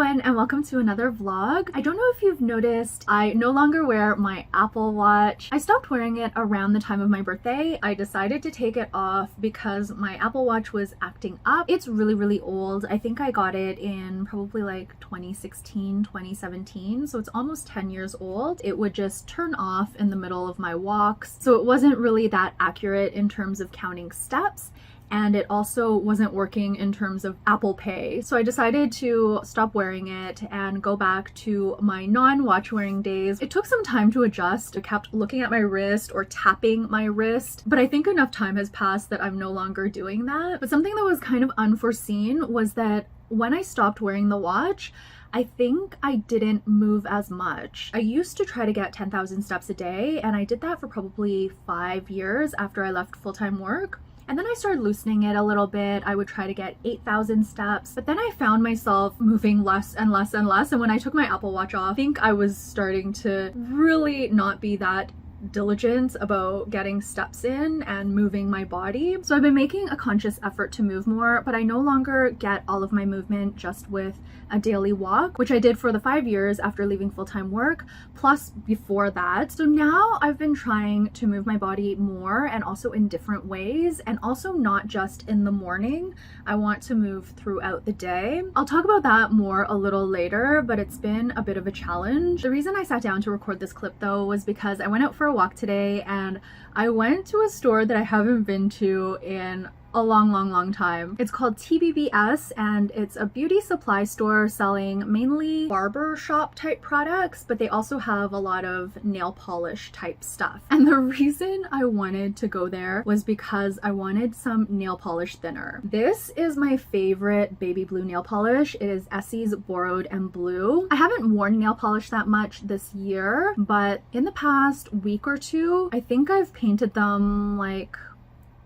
everyone, and welcome to another vlog. I don't know if you've noticed, I no longer wear my Apple Watch. I stopped wearing it around the time of my birthday. I decided to take it off because my Apple Watch was acting up. It's really old. I think I got it in probably like 2016, 2017, so it's almost 10 years old. It would just turn off in the middle of my walks, so it wasn't really that accurate in terms of counting steps. And it also wasn't working in terms of Apple Pay. So I decided to stop wearing it and go back to my non-watch wearing days. It took some time to adjust. I kept looking at my wrist or tapping my wrist, but I think enough time has passed that I'm no longer doing that. But something that was kind of unforeseen was that when I stopped wearing the watch, I think I didn't move as much. I used to try to get 10,000 steps a day, and I did that for probably 5 years after I left full-time work. And then I started loosening it a little bit. I would try to get 8,000 steps, but then I found myself moving less and less and less. And when I took my Apple Watch off, I think I was starting to really not be that diligent about getting steps in and moving my body. So I've been making a conscious effort to move more, but I no longer get all of my movement just with a daily walk, which I did for the 5 years after leaving full-time work, plus before that. So now I've been trying to move my body more and also in different ways, and also not just in the morning. I want to move throughout the day. I'll talk about that more a little later, but it's been a bit of a challenge. The reason I sat down to record this clip though was because I went out for a walk today and I went to a store that I haven't been to in a long time. It's called TBBS, and it's a beauty supply store selling mainly barber shop type products, but they also have a lot of nail polish type stuff. And the reason I wanted to go there was because I wanted some nail polish thinner. This is my favorite baby blue nail polish. It is Essie's Borrowed and Blue. I haven't worn nail polish that much this year, but in the past week or two, I think I've painted them like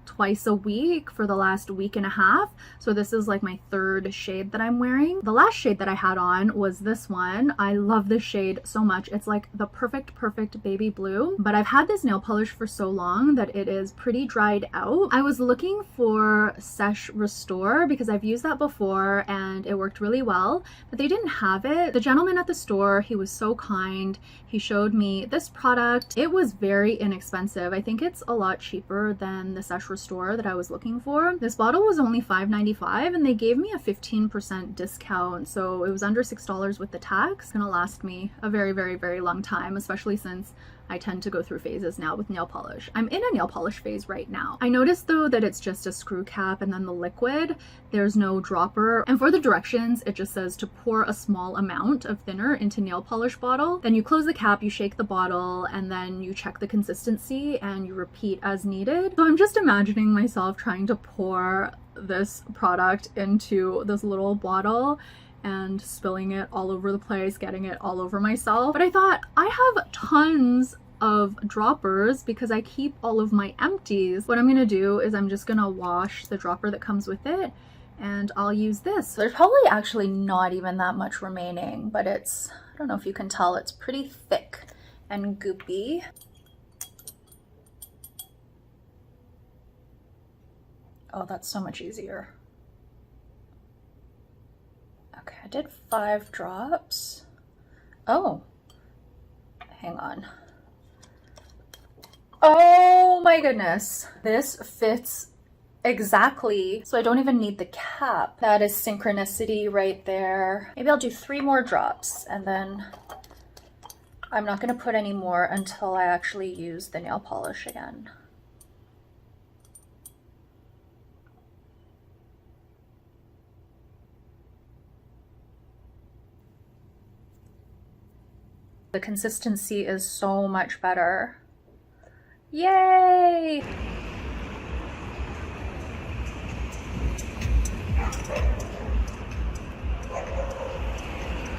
twice a week for the last week and a half. So this is like my third shade that I'm wearing. The last shade that I had on was this one. I love this shade so much. It's like the perfect baby blue, but I've had this nail polish for so long that it is pretty dried out. I was looking for Sesh Restore because I've used that before and it worked really well, but they didn't have it. The gentleman at the store, he was so kind. He showed me this product. It was very inexpensive. I think it's a lot cheaper than the Sesh Restore that I was looking for. This bottle was only $5.95 and they gave me a 15% discount, so it was under $6 with the tax. It's gonna last me a very long time, especially since I tend to go through phases now with nail polish. I'm in a nail polish phase right now. I noticed though that it's just a screw cap and then the liquid. There's no dropper. And for the directions, it just says to pour a small amount of thinner into nail polish bottle. Then you close the cap, you shake the bottle, and then you check the consistency and you repeat as needed. So I'm just imagining myself trying to pour this product into this little bottle and spilling it all over the place, getting it all over myself. But I thought, I have tons of droppers because I keep all of my empties. What I'm gonna do is I'm just gonna wash the dropper that comes with it and I'll use this. There's probably actually not even that much remaining, but it's, I don't know if you can tell, it's pretty thick and goopy. Oh, that's so much easier. Okay, I did 5 drops. Oh, hang on. Oh my goodness. This fits exactly, so I don't even need the cap. That is synchronicity right there. Maybe I'll do 3 more drops and then I'm not gonna put any more until I actually use the nail polish again. The consistency is so much better. Yay!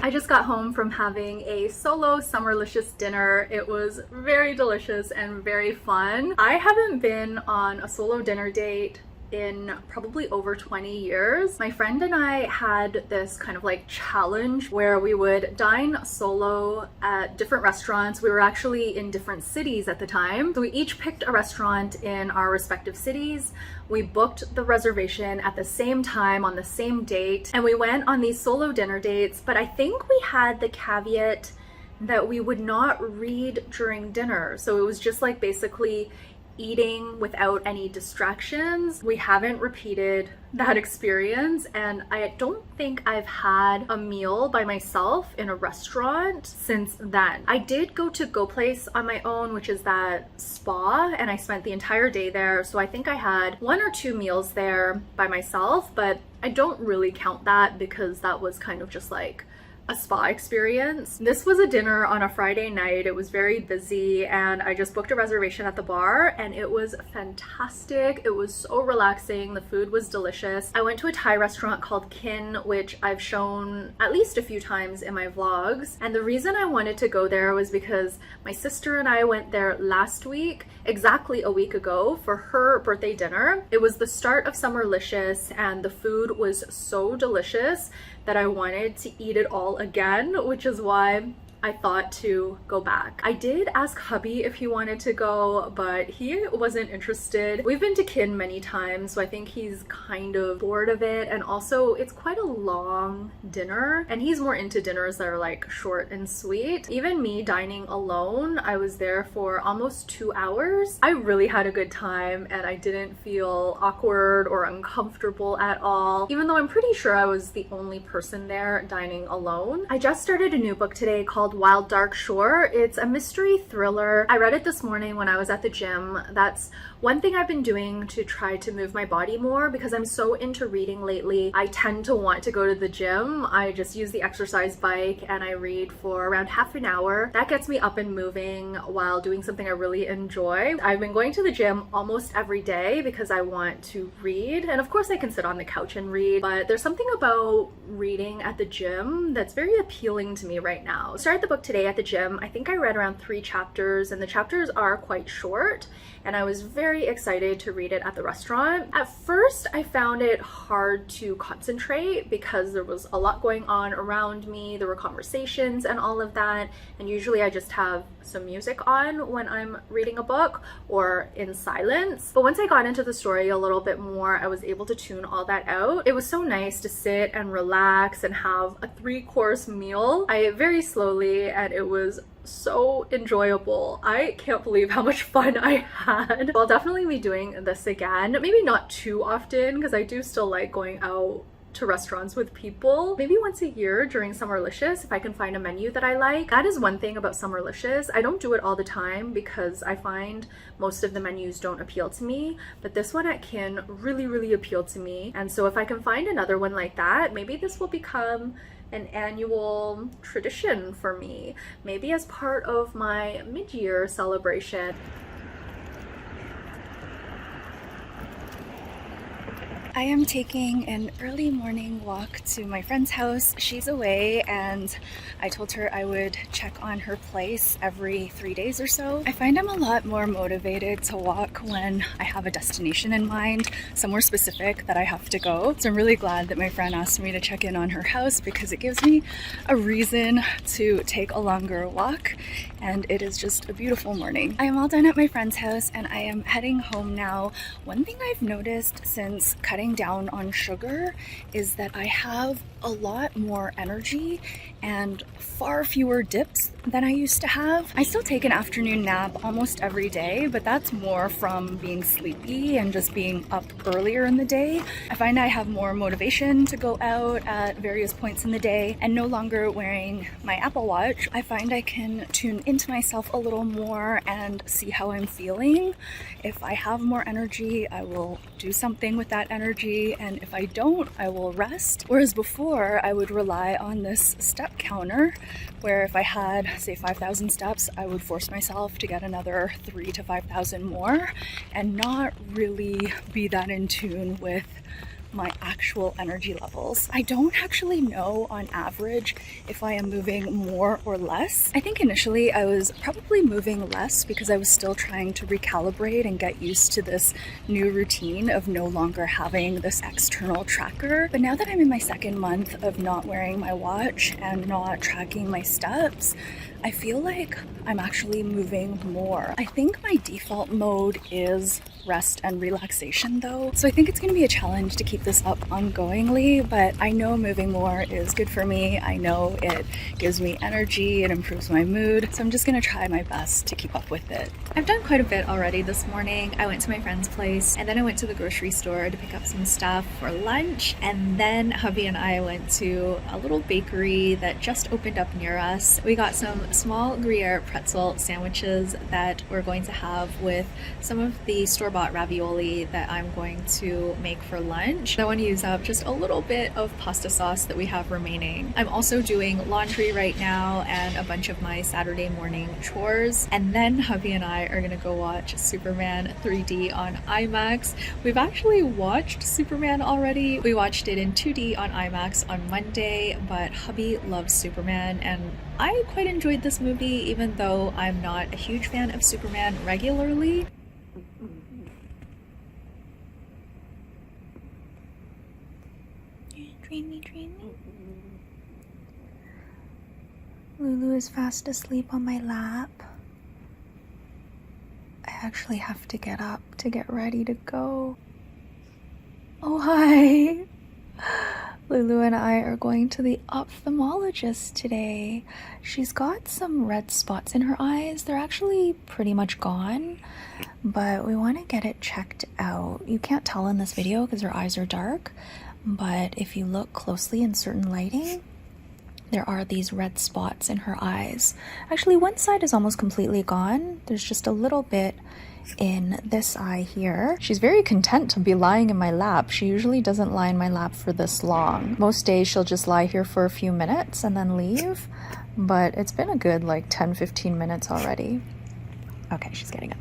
I just got home from having a solo summerlicious dinner. It was very delicious and very fun. I haven't been on a solo dinner date in probably over 20 years. My friend and I had this kind of like challenge where we would dine solo at different restaurants. We were actually in different cities at the time. So we each picked a restaurant in our respective cities. We booked the reservation at the same time on the same date, and we went on these solo dinner dates. But I think we had the caveat that we would not read during dinner. So it was just like basically eating without any distractions. We haven't repeated that experience, and I don't think I've had a meal by myself in a restaurant since then. I did go to Go Place on my own, which is that spa, and I spent the entire day there. So I think I had 1 or 2 meals there by myself, but I don't really count that because that was kind of just like a spa experience. This was a dinner on a Friday night. It was very busy, and I just booked a reservation at the bar, and it was fantastic. It was so relaxing. The food was delicious. I went to a Thai restaurant called Kiin, which I've shown at least a few times in my vlogs. And the reason I wanted to go there was because my sister and I went there last week, exactly a week ago, for her birthday dinner. It was the start of Summerlicious, and the food was so delicious that I wanted to eat it all again, which is why I thought to go back. I did ask hubby if he wanted to go, but he wasn't interested. We've been to Kiin many times, so I think he's kind of bored of it. And also it's quite a long dinner, and he's more into dinners that are like short and sweet. Even me dining alone, I was there for almost 2 hours. I really had a good time, and I didn't feel awkward or uncomfortable at all, even though I'm pretty sure I was the only person there dining alone. I just started a new book today called Wild Dark Shore. It's a mystery thriller. I read it this morning when I was at the gym. That's one thing I've been doing to try to move my body more because I'm so into reading lately. I tend to want to go to the gym. I just use the exercise bike and I read for around half an hour. That gets me up and moving while doing something I really enjoy. I've been going to the gym almost every day because I want to read, and of course I can sit on the couch and read, but there's something about reading at the gym that's very appealing to me right now. I started the book today at the gym. I think I read around 3 chapters, and the chapters are quite short, and I was very excited to read it at the restaurant. At first, I found it hard to concentrate because there was a lot going on around me. There were conversations and all of that, and usually I just have some music on when I'm reading a book or in silence. But once I got into the story a little bit more, I was able to tune all that out. It was so nice to sit and relax and have a 3-course meal. I ate very slowly, and it was so enjoyable. I can't believe how much fun I had. I'll definitely be doing this again. Maybe not too often because I do still like going out to restaurants with people. Maybe once a year during Summerlicious if I can find a menu that I like. That is one thing about Summerlicious. I don't do it all the time because I find most of the menus don't appeal to me, but this one at Kiin really appealed to me. And so if I can find another one like that, maybe this will become an annual tradition for me, maybe as part of my mid-year celebration. I am taking an early morning walk to my friend's house. She's away, and I told her I would check on her place every 3 days or so. I find I'm a lot more motivated to walk when I have a destination in mind, somewhere specific that I have to go. So I'm really glad that my friend asked me to check in on her house because it gives me a reason to take a longer walk, and it is just a beautiful morning. I am all done at my friend's house and I am heading home now. One thing I've noticed since cutting down on sugar is that I have a lot more energy and far fewer dips than I used to have. I still take an afternoon nap almost every day, but that's more from being sleepy and just being up earlier in the day. I find I have more motivation to go out at various points in the day, and no longer wearing my Apple Watch, I find I can tune into myself a little more and see how I'm feeling. If I have more energy, I will do something with that energy, and if I don't, I will rest. Whereas before, I would rely on this step counter where if I had, say, 5,000 steps, I would force myself to get another 3,000 to 5,000 more and not really be that in tune with my actual energy levels. I don't actually know on average if I am moving more or less. I think initially I was probably moving less because I was still trying to recalibrate and get used to this new routine of no longer having this external tracker. But now that I'm in my second month of not wearing my watch and not tracking my steps, I feel like I'm actually moving more. I think my default mode is rest and relaxation though, so I think it's going to be a challenge to keep this up ongoingly, but I know moving more is good for me. I know it gives me energy, it improves my mood, so I'm just going to try my best to keep up with it. I've done quite a bit already this morning. I went to my friend's place and then I went to the grocery store to pick up some stuff for lunch, and then hubby and I went to a little bakery that just opened up near us. We got some small Gruyere pretzel sandwiches that we're going to have with some of the store-bought ravioli that I'm going to make for lunch. I want to use up just a little bit of pasta sauce that we have remaining. I'm also doing laundry right now and a bunch of my Saturday morning chores, and then hubby and I are gonna go watch Superman 3D on IMAX. We've actually watched Superman already. We watched it in 2D on IMAX on Monday, but hubby loves Superman and I quite enjoyed this movie even though I'm not a huge fan of Superman regularly. Dreamy. Lulu is fast asleep on my lap. I actually have to get up to get ready to go. Oh, hi! Lulu and I are going to the ophthalmologist today. She's got some red spots in her eyes. They're actually pretty much gone, but we want to get it checked out. You can't tell in this video because her eyes are dark, but if you look closely in certain lighting, there are these red spots in her eyes. Actually, one side is almost completely gone. There's just a little bit in this eye here. She's very content to be lying in my lap. She usually doesn't lie in my lap for this long. Most days she'll just lie here for a few minutes and then leave, but it's been a good like 10-15 minutes already. Okay, she's getting up.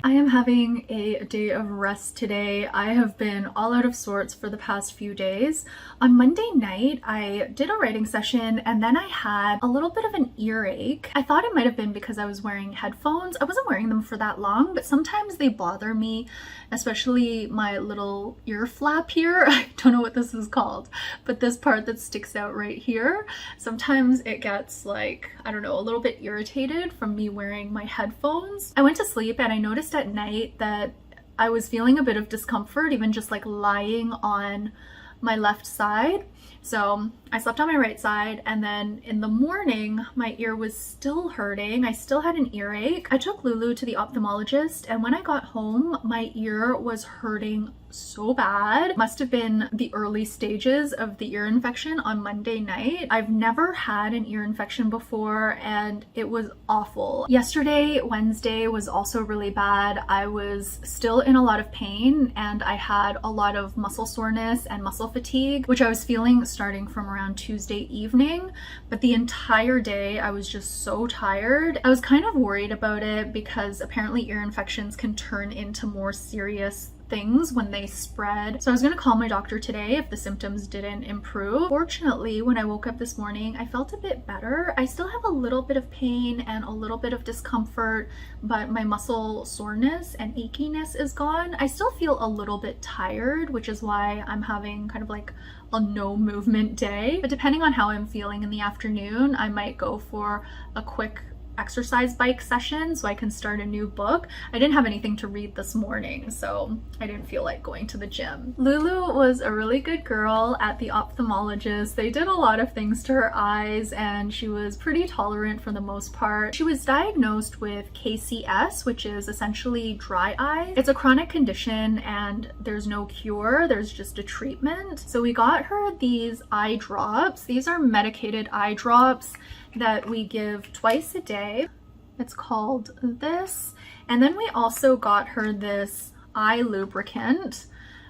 I am having a day of rest today. I have been all out of sorts for the past few days. On Monday night, I did a writing session and then I had a little bit of an earache. I thought it might have been because I was wearing headphones. I wasn't wearing them for that long, but sometimes they bother me, especially my little ear flap here. I don't know what this is called, but this part that sticks out right here. Sometimes it gets like, I don't know, a little bit irritated from me wearing my headphones. I went to sleep and I noticed at night that I was feeling a bit of discomfort, even just like lying on my left side. So I slept on my right side, and then in the morning my ear was still hurting. I still had an earache. I took Lulu to the ophthalmologist, and when I got home my ear was hurting so bad. Must have been the early stages of the ear infection on Monday night. I've never had an ear infection before and it was awful. Yesterday, Wednesday, was also really bad. I was still in a lot of pain and I had a lot of muscle soreness and muscle fatigue, which I was feeling starting from around Tuesday evening, but the entire day I was just so tired. I was kind of worried about it because apparently ear infections can turn into more serious things when they spread. So I was going to call my doctor today if the symptoms didn't improve. Fortunately, when I woke up this morning, I felt a bit better. I still have a little bit of pain and a little bit of discomfort, but my muscle soreness and achiness is gone. I still feel a little bit tired, which is why I'm having kind of like a no movement day. But depending on how I'm feeling in the afternoon, I might go for a quick exercise bike session so I can start a new book. I didn't have anything to read this morning, so I didn't feel like going to the gym. Lulu was a really good girl at the ophthalmologist. They did a lot of things to her eyes and she was pretty tolerant for the most part. She was diagnosed with KCS, which is essentially dry eye. It's a chronic condition and there's no cure, there's just a treatment. So we got her these eye drops. These are medicated eye drops that we give twice a day. It's called this. And then we also got her this eye lubricant,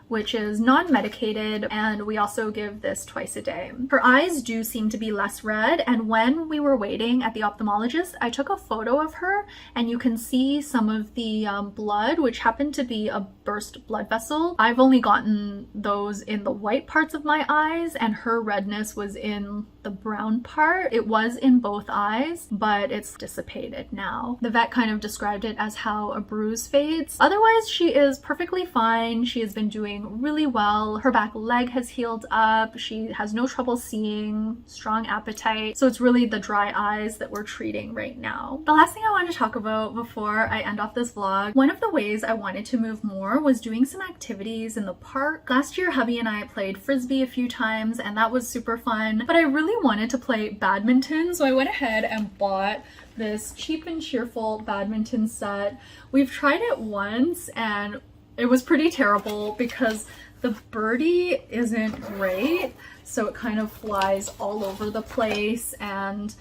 which is non-medicated, and we also give this twice a day. Her eyes do seem to be less red, and when we were waiting at the ophthalmologist, I took a photo of her, and you can see some of the blood, which happened to be a burst blood vessel. I've only gotten those in the white parts of my eyes, and her redness was in the brown part. It was in both eyes, but it's dissipated now. The vet kind of described it as how a bruise fades. Otherwise, she is perfectly fine. She has been doing really well. Her back leg has healed up. She has no trouble seeing, strong appetite. So it's really the dry eyes that we're treating right now. The last thing I want to talk about before I end off this vlog, one of the ways I wanted to move more was doing some activities in the park. Last year, hubby and I played Frisbee a few times, and that was super fun, but I really wanted to play badminton, so I went ahead and bought this cheap and cheerful badminton set. We've tried it once and it was pretty terrible because the birdie isn't great, so it kind of flies all over the place and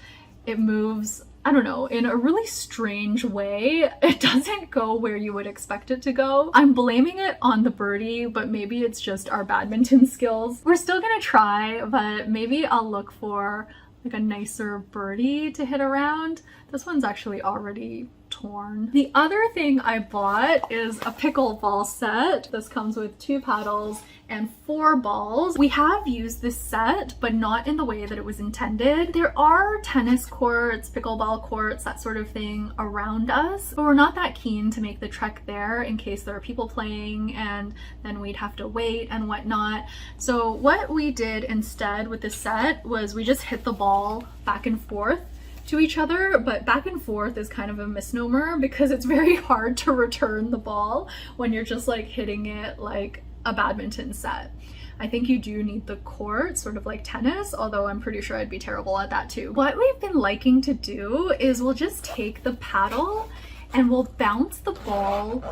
it moves, I don't know, in a really strange way. It doesn't go where you would expect it to go. I'm blaming it on the birdie, but maybe it's just our badminton skills. We're still gonna try, but maybe I'll look for like a nicer birdie to hit around. This one's actually already torn. The other thing I bought is a pickleball set. This comes with 2 paddles and 4 balls. We have used this set, but not in the way that it was intended. There are tennis courts, pickleball courts, that sort of thing around us, but we're not that keen to make the trek there in case there are people playing and then we'd have to wait and whatnot. So what we did instead with this set was we just hit the ball back and forth to each other, but back and forth is kind of a misnomer because it's very hard to return the ball when you're just like hitting it like a badminton set. I think you do need the court, sort of like tennis, although I'm pretty sure I'd be terrible at that too. What we've been liking to do is we'll just take the paddle and we'll bounce the ball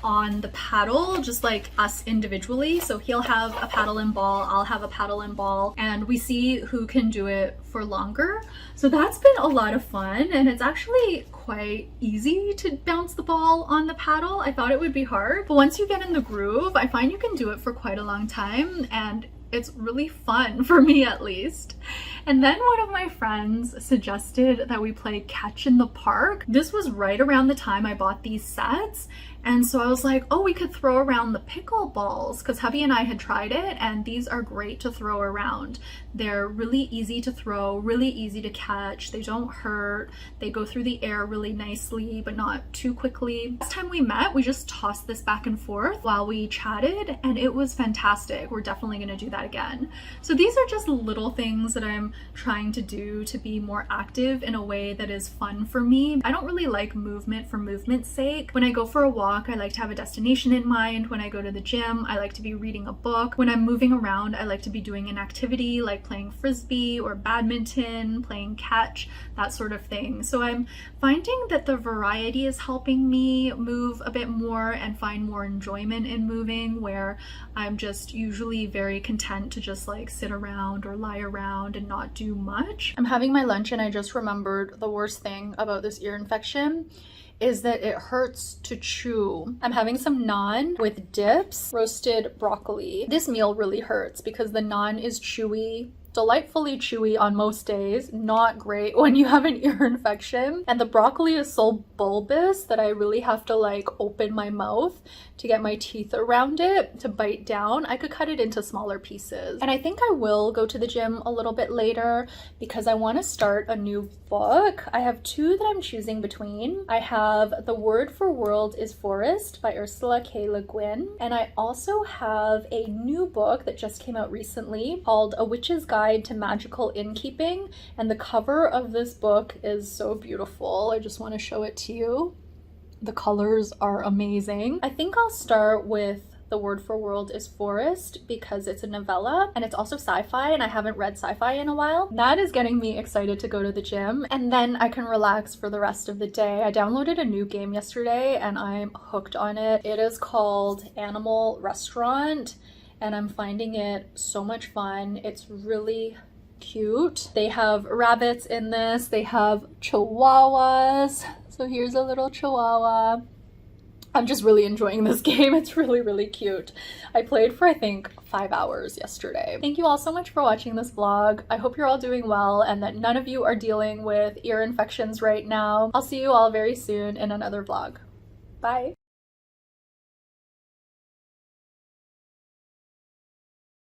on the paddle, just like us individually. So he'll have a paddle and ball, I'll have a paddle and ball, and we see who can do it for longer. So that's been a lot of fun, and it's actually quite easy to bounce the ball on the paddle. I thought it would be hard, but once you get in the groove, I find you can do it for quite a long time, and it's really fun, for me at least. And then one of my friends suggested that we play catch in the park. This was right around the time I bought these sets, and so I was like, oh, we could throw around the pickleballs, because hubby and I had tried it, and these are great to throw around. They're really easy to throw, really easy to catch, they don't hurt, they go through the air really nicely, but not too quickly. Last time we met, we just tossed this back and forth while we chatted, and it was fantastic. We're definitely gonna do that again. So these are just little things that I'm trying to do to be more active in a way that is fun for me. I don't really like movement for movement's sake. When I go for a walk, I like to have a destination in mind. When I go to the gym, I like to be reading a book. When I'm moving around, I like to be doing an activity like playing Frisbee or badminton, playing catch, that sort of thing. So I'm finding that the variety is helping me move a bit more and find more enjoyment in moving, where I'm just usually very content to just like sit around or lie around and not do much. I'm having my lunch and I just remembered the worst thing about this ear infection is that it hurts to chew. I'm having some naan with dips, roasted broccoli. This meal really hurts because the naan is chewy, delightfully chewy on most days, not great when you have an ear infection. And the broccoli is so bulbous that I really have to like open my mouth to get my teeth around it to bite down. I could cut it into smaller pieces. And I think I will go to the gym a little bit later because I want to start a new book. I have 2 that I'm choosing between. I have The Word for World is Forest by Ursula K. Le Guin, and I also have a new book that just came out recently called A Witch's Guide to Magical Innkeeping, and the cover of this book is so beautiful. I just want to show it to you. The colors are amazing. I think I'll start with The Word for World is Forest because it's a novella and it's also sci-fi, and I haven't read sci-fi in a while. That is getting me excited to go to the gym, and then I can relax for the rest of the day. I downloaded a new game yesterday and I'm hooked on it. It is called Animal Restaurant, and I'm finding it so much fun. It's really cute. They have rabbits in this, they have chihuahuas. So here's a little chihuahua. I'm just really enjoying this game. It's really, really cute. I played for I think 5 hours yesterday. Thank you all so much for watching this vlog. I hope you're all doing well and that none of you are dealing with ear infections right now. I'll see you all very soon in another vlog. Bye.